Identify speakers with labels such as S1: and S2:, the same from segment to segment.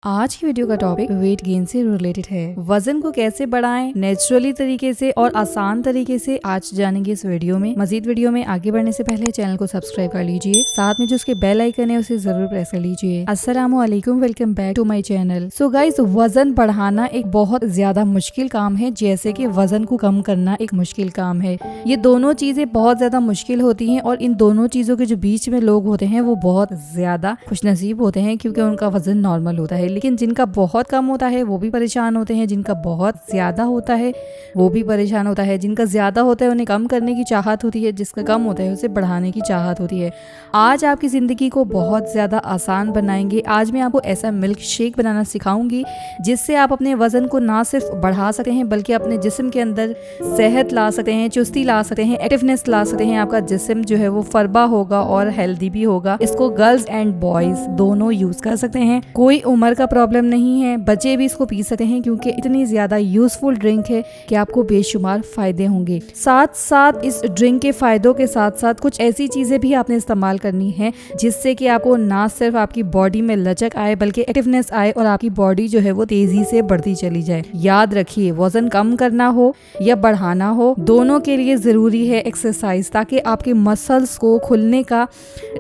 S1: आज की वीडियो का टॉपिक वेट गेन से रिलेटेड है। वजन को कैसे बढ़ाएं नेचुरली तरीके से और आसान तरीके से आज जानेंगे इस वीडियो में। मजीद वीडियो में आगे बढ़ने से पहले चैनल को सब्सक्राइब कर लीजिए, साथ में जो उसके बेल आइकन है उसे जरूर प्रेस कर लीजिए। अस्सलामुअलैकुम, welcome back to my channel. So guys, वजन बढ़ाना एक बहुत ज्यादा मुश्किल काम है, जैसे कि वजन को कम करना एक मुश्किल काम है। ये दोनों चीजें बहुत ज्यादा मुश्किल होती है और इन दोनों चीजों के जो बीच में लोग होते हैं वो बहुत ज्यादा खुशनसीब होते हैं, क्योंकि उनका वजन नॉर्मल होता है। लेकिन जिनका बहुत कम होता है वो भी परेशान होते हैं, जिनका बहुत ज्यादा होता है वो भी परेशान होता है। जिनका ज्यादा होता है उन्हें कम करने की चाहत होती है, जिसका कम होता है उसे बढ़ाने की चाहत होती है। आज आपकी जिंदगी को बहुत ज्यादा आसान बनाएंगे। आज मैं आपको ऐसा मिल्क शेक बनाना सिखाऊंगी जिससे आप अपने वजन को ना सिर्फ बढ़ा सकते हैं बल्कि अपने जिस्म के अंदर सेहत ला सकते हैं, चुस्ती ला सकते हैं, एक्टिवनेस ला सकते हैं। आपका जिस्म जो है वो फरबा होगा और हेल्दी भी होगा। इसको गर्ल्स एंड बॉयज दोनों यूज कर सकते हैं, कोई उम्र का प्रॉब्लम नहीं है, बच्चे भी इसको पी सकते हैं क्योंकि इतनी ज्यादा यूजफुल ड्रिंक है कि आपको बेशुमार फायदे होंगे। साथ साथ इस ड्रिंक के फायदों के साथ साथ कुछ ऐसी चीजें भी आपने इस्तेमाल करनी है जिससे कि आपको ना सिर्फ आपकी बॉडी में लचक आए बल्कि एक्टिवनेस आए और आपकी बॉडी जो है वो तेजी से बढ़ती चली जाए। याद रखिए, वजन कम करना हो या बढ़ाना हो, दोनों के लिए जरूरी है एक्सरसाइज, ताकि आपके मसल्स को खुलने का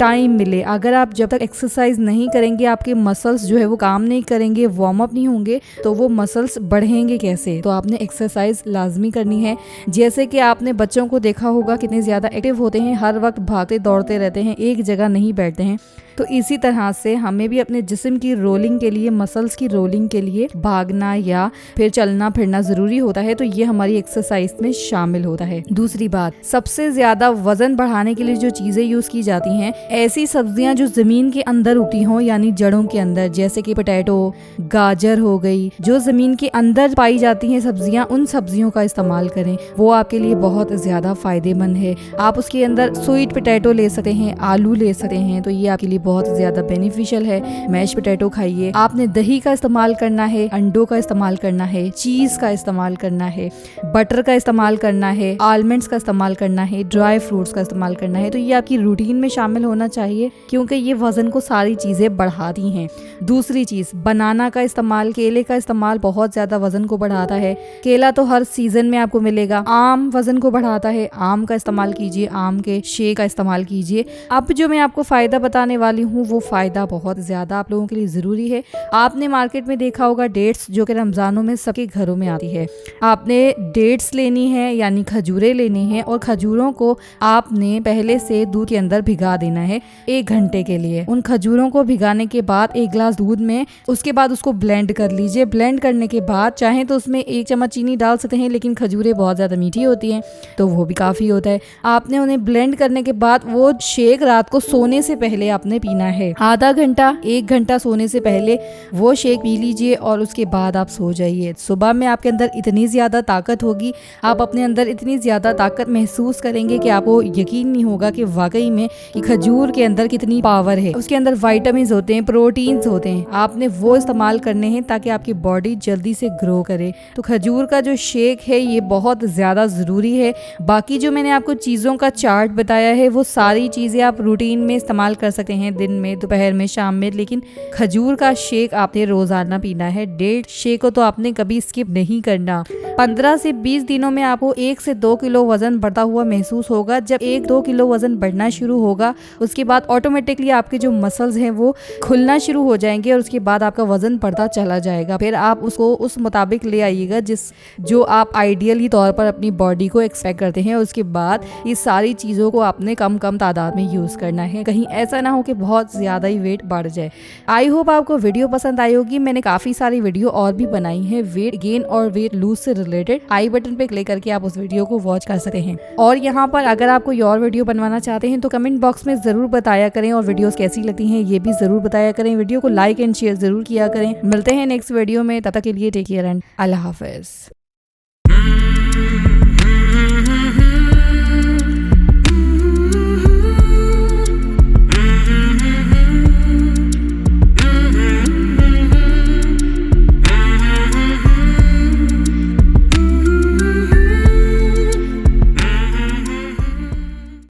S1: टाइम मिले। अगर आप जब तक एक्सरसाइज नहीं करेंगे, आपके मसल्स जो है वो काम नहीं करेंगे, वार्म अप नहीं होंगे, तो वो मसल्स बढ़ेंगे कैसे? तो आपने एक्सरसाइज लाजमी करनी है। जैसे कि आपने बच्चों को देखा होगा कितने ज्यादा एक्टिव होते हैं, हर वक्त भागते दौड़ते रहते हैं, एक जगह नहीं बैठते हैं। तो इसी तरह से हमें भी अपने जिस्म की रोलिंग के लिए, मसल्स की रोलिंग के लिए भागना या फिर चलना फिरना जरूरी होता है। तो ये हमारी एक्सरसाइज में शामिल होता है। दूसरी बात, सबसे ज्यादा वजन बढ़ाने के लिए जो चीजें यूज की जाती हैं, ऐसी सब्जियां जो जमीन के अंदर उगती हों, यानी जड़ों के अंदर, जैसे कि पोटैटो, गाजर हो गई, जो जमीन के अंदर पाई जाती हैं सब्जियां, उन सब्जियों का इस्तेमाल करें, वो आपके लिए बहुत ज्यादा फायदेमंद है। आप उसके अंदर स्वीट पोटैटो ले सकते हैं, आलू ले सकते हैं, तो ये आपके लिए बहुत ज्यादा बेनिफिशियल है। मैश पोटैटो खाइए। आपने दही का इस्तेमाल करना है, अंडों का इस्तेमाल करना है, चीज का इस्तेमाल करना है, बटर का इस्तेमाल करना है, आलमंड्स का इस्तेमाल करना है, ड्राई फ्रूट्स का इस्तेमाल करना है। तो ये आपकी रूटीन में शामिल होना चाहिए क्योंकि ये वजन को सारी चीजें बढ़ाती हैं। दूसरी चीज, बनाना का इस्तेमाल, केले का इस्तेमाल बहुत ज्यादा वजन को बढ़ाता है। केला तो हर सीजन में आपको मिलेगा। आम वजन को बढ़ाता है, आम का इस्तेमाल कीजिए, आम के शेक का इस्तेमाल कीजिए। अब जो मैं आपको फायदा बताने वाली हूँ वो फायदा बहुत ज्यादा आप लोगों के लिए जरूरी है। आपने मार्केट में देखा होगा डेट्स, जो कि रमजानों में सबके घरों में आती है। आपने डेट्स लेनी है, यानी खजूरें लेनी है, और खजूरों को आपने पहले से दूध के अंदर भिगा देना है 1 घंटे के लिए। उन खजूरों को भिगाने के बाद 1 गिलास दूध में, उसके बाद उसको ब्लेंड कर लीजिए। ब्लेंड करने के बाद चाहे तो उसमें 1 चम्मच चीनी डाल सकते हैं, लेकिन खजूरें बहुत ज्यादा मीठी होती हैं तो वो भी काफी होता है। आपने उन्हें ब्लेंड करने के बाद वो शेक रात को सोने से पहले आपने पीना है। आधा घंटा 1 घंटा सोने से पहले वो शेक पी लीजिए और उसके बाद आप सो जाइए। सुबह में आपके अंदर इतनी ज्यादा ताकत होगी, आप अपने अंदर इतनी ज्यादा ताकत महसूस करेंगे कि आपको यकीन नहीं होगा कि वाकई में कि खजूर के अंदर कितनी पावर है। उसके अंदर विटामिन होते हैं, प्रोटीन्स होते हैं, आपने वो इस्तेमाल करने हैं ताकि आपकी बॉडी जल्दी से ग्रो करे। तो खजूर का जो शेक है ये बहुत ज्यादा जरूरी है। बाकी जो मैंने आपको चीजों का चार्ट बताया है वो सारी चीजें आप रूटीन में इस्तेमाल कर सकते हैं, दिन में, दोपहर में, शाम में, लेकिन खजूर का शेक आपने रोजाना पीना है। डेट शेक को तो आपने कभी स्किप नहीं करना। 15 से 20 दिनों में आपको 1 से 2 किलो वजन बढ़ता हुआ महसूस होगा। जब 1-2 किलो वजन बढ़ना शुरू होगा उसके बाद ऑटोमेटिकली आपके जो मसल्स हैं वो खुलना शुरू हो जाएंगे और उसके बाद आपका वजन बढ़ता चला जाएगा। फिर आप उसको उस मुताबिक ले आइएगा जो आप आइडियली तौर पर अपनी बॉडी को एक्सपेक्ट करते हैं। उसके बाद ये सारी चीजों को आपने कम तादाद में यूज करना है, कहीं ऐसा ना हो कि बहुत ज्यादा ही वेट बढ़ जाए। आई होप आपको वीडियो पसंद आई होगी। मैंने काफी सारी वीडियो और भी बनाई है वेट गेन और वेट लूज से रिलेटेड। आई बटन पे क्लिक करके आप उस वीडियो को वॉच कर सकते हैं। और यहाँ पर अगर आप कोई और वीडियो बनवाना चाहते हैं तो कमेंट बॉक्स में जरूर बताया करें, और वीडियोस कैसी लगती हैं ये भी जरूर बताया करें। वीडियो को लाइक एंड शेयर जरूर किया करें। मिलते हैं नेक्स्ट वीडियो में, तब तक के लिए टेक केयर एंड अल्लाह हाफिज।